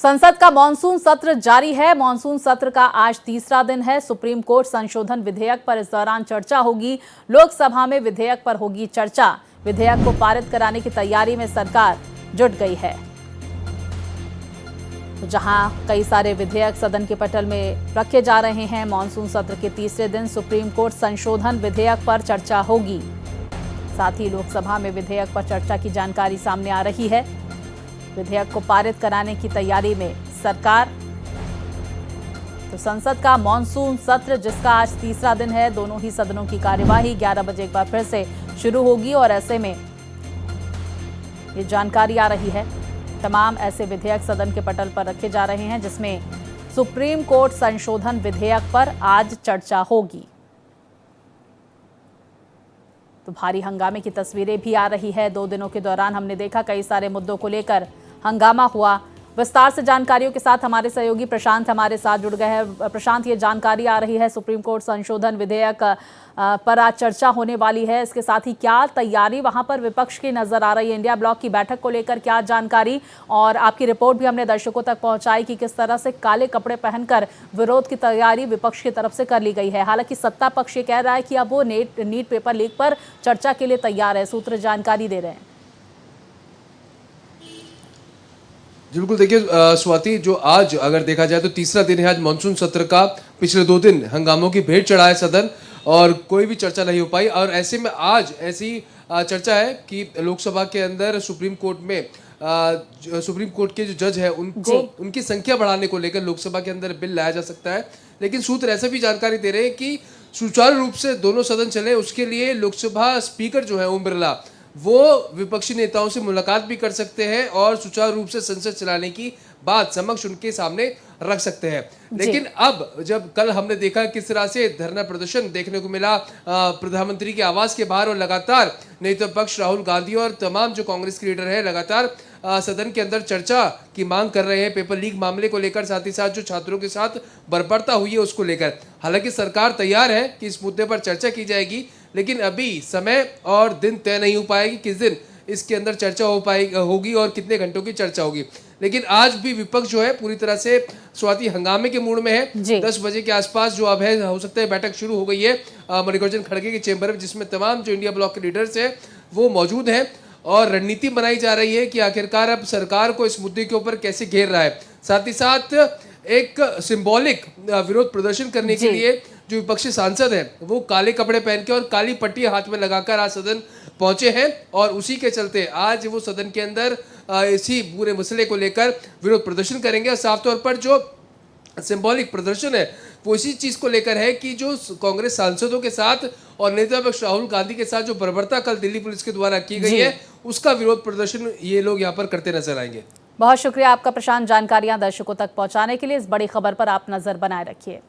संसद का मॉनसून सत्र जारी है। मॉनसून सत्र का आज तीसरा दिन है। सुप्रीम कोर्ट संशोधन विधेयक पर इस दौरान चर्चा होगी। लोकसभा में विधेयक पर होगी चर्चा। विधेयक को पारित कराने की तैयारी में सरकार जुट गई है। तो जहां कई सारे विधेयक सदन के पटल में रखे जा रहे हैं, मॉनसून सत्र के तीसरे दिन सुप्रीम कोर्ट संशोधन विधेयक पर चर्चा होगी। साथ ही लोकसभा में विधेयक पर चर्चा की जानकारी सामने आ रही है। विधेयक को पारित कराने की तैयारी में सरकार। तो संसद का मॉनसून सत्र, जिसका आज तीसरा दिन है, दोनों ही सदनों की कार्यवाही 11 बजे एक बार फिर से शुरू होगी और ऐसे में ये जानकारी आ रही है, तमाम ऐसे विधेयक सदन के पटल पर रखे जा रहे हैं जिसमें सुप्रीम कोर्ट संशोधन विधेयक पर आज चर्चा होगी। तो भारी हंगामे की तस्वीरें भी आ रही है। 2 दिनों के दौरान हमने देखा कई सारे मुद्दों को लेकर हंगामा हुआ। विस्तार से जानकारियों के साथ हमारे सहयोगी प्रशांत हमारे साथ जुड़ गए हैं। प्रशांत, ये जानकारी आ रही है सुप्रीम कोर्ट संशोधन विधेयक पर आज चर्चा होने वाली है। इसके साथ ही क्या तैयारी वहां पर विपक्ष की नजर आ रही है? इंडिया ब्लॉक की बैठक को लेकर क्या जानकारी, और आपकी रिपोर्ट भी हमने दर्शकों तक पहुंचाई कि किस तरह से काले कपड़े पहनकर विरोध की तैयारी विपक्ष की तरफ से कर ली गई है। हालांकि सत्ता पक्ष ये कह रहा है कि अब वो नीट पेपर लीक पर चर्चा के लिए तैयार है। सूत्र जानकारी दे रहे हैं। जी बिल्कुल, देखिए स्वाति, जो आज अगर देखा जाए तो तीसरा दिन है आज मॉनसून सत्र का। पिछले 2 दिन हंगामों की भेंट चढ़ा है सदन और कोई भी चर्चा नहीं हो पाई। और ऐसे में आज ऐसी चर्चा है कि लोकसभा के अंदर सुप्रीम कोर्ट में सुप्रीम कोर्ट के जो जज है उनको उनकी संख्या बढ़ाने को लेकर लोकसभा के अंदर बिल लाया जा सकता है। लेकिन सूत्र ऐसा भी जानकारी दे रहे हैं कि सुचारू रूप से दोनों सदन चले, उसके लिए लोकसभा स्पीकर जो है ओम बिरला, वो विपक्षी नेताओं से मुलाकात भी कर सकते हैं और सुचारू रूप से संसद चलाने की बात समक्ष उनके सामने रख सकते हैं। लेकिन अब जब कल हमने देखा किस तरह से धरना प्रदर्शन देखने को मिला प्रधानमंत्री के आवास के बाहर, और लगातार नेता पक्ष राहुल गांधी और तमाम जो कांग्रेस के लीडर है लगातार सदन के अंदर चर्चा की मांग कर रहे हैं पेपर लीक मामले को लेकर, साथ ही साथ जो छात्रों के साथ बर्बरता हुई है उसको लेकर। हालांकि सरकार तैयार है कि इस मुद्दे पर चर्चा की जाएगी, लेकिन अभी समय और दिन तय नहीं हो पाएगी किस दिन इसके अंदर चर्चा होगी और कितने घंटों की चर्चा होगी। लेकिन आज भी विपक्ष जो है पूरी तरह से स्वाति हंगामे के मूड में है। 10 बजे के आसपास जो अब है, हो सकता है बैठक शुरू हो गई है मल्लिकार्जुन खड़गे के चेंबर में, जिसमें तमाम जो इंडिया ब्लॉक के लीडर्स हैं वो मौजूद हैं और रणनीति बनाई जा रही है कि आखिरकार अब सरकार को इस मुद्दे के ऊपर कैसे घेर रहा है। साथ ही साथ एक सिंबॉलिक विरोध प्रदर्शन करने के लिए जो विपक्षी सांसद हैं वो काले कपड़े पहन के और काली पट्टी हाथ में लगाकर आज सदन पहुंचे हैं और उसी के चलते आज वो सदन के अंदर इसी पूरे मसले को लेकर विरोध प्रदर्शन करेंगे। और साफ तौर पर जो सिंबॉलिक प्रदर्शन है वो इसी चीज को लेकर है कि जो कांग्रेस सांसदों के साथ और नेता पक्ष राहुल गांधी के साथ जो बर्बरता कल दिल्ली पुलिस के द्वारा की गई है उसका विरोध प्रदर्शन ये लोग यहाँ पर करते नजर आएंगे। बहुत शुक्रिया आपका प्रशांत, जानकारियां दर्शकों तक पहुंचाने के लिए। इस बड़ी खबर पर आप नजर बनाए रखिए।